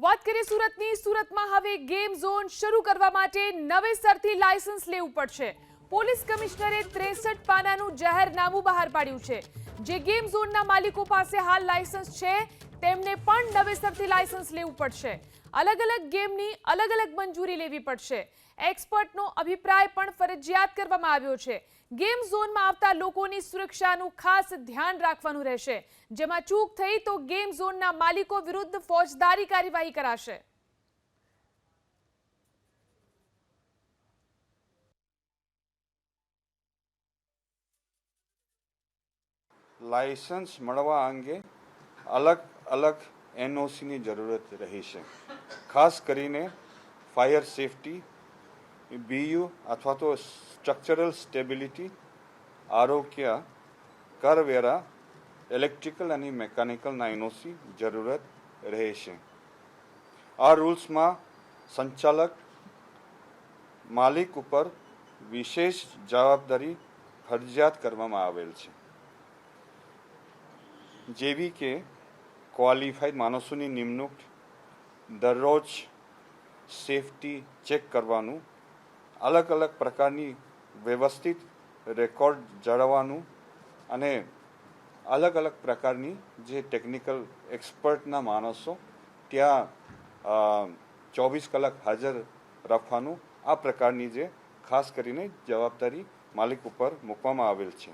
વાત કરીએ સુરતની. સુરતમાં હવે ગેમ ઝોન શરૂ કરવા માટે નવેસરથી લાયસન્સ લેવું પડશે. પોલીસ કમિશનરે 63 પાનાનું જાહેરનામું બહાર પાડ્યું છે. જે ગેમ ઝોનના માલિકો પાસે હાલ લાયસન્સ છે તેમને પણ નવેસરથી લાયસન્સ લેવું પડશે. અલગ અલગ ગેમની અલગ અલગ મંજૂરી લેવી પડશે. એક્સપર્ટનો અભિપ્રાય પણ ફરજિયાત કરવામાં આવ્યો છે. ગેમ ઝોનમાં આવતા લોકોની સુરક્ષાનું ખાસ ધ્યાન રાખવાનું રહેશે. જેમાં ચૂક થઈ તો ગેમ ઝોનના માલિકો વિરુદ્ધ ફોજદારી કાર્યવાહી કરાશે. લાયસન્સ મળવા અંગે અલગ અલગ એનઓસીની જરૂરત રહેશે. ખાસ કરીને ફાયર સેફટી, બીયુ અથવા તો સ્ટ્રક્ચરલ સ્ટેબિલિટી, આરોગ્ય, કરવેરા, ઇલેક્ટ્રિકલ અને મેકેનિકલના એનઓસી જરૂરત રહેશે. આ રૂલ્સમાં સંચાલક માલિક ઉપર વિશેષ જવાબદારી ફરજિયાત કરવામાં આવેલ છે, જેવી કે ક્વોલિફાઈડ માણસોની નિમણૂક, દરરોજ સેફટી ચેક કરવાનું, અલગ અલગ પ્રકારની વ્યવસ્થિત રેકોર્ડ જાળવવાનું અને અલગ અલગ પ્રકારની જે ટેકનિકલ એક્સપર્ટના માણસો ત્યાં 24 કલાક હાજર રાખવાનું, આ પ્રકારની જે ખાસ કરીને જવાબદારી માલિક ઉપર મૂકવામાં આવેલ છે.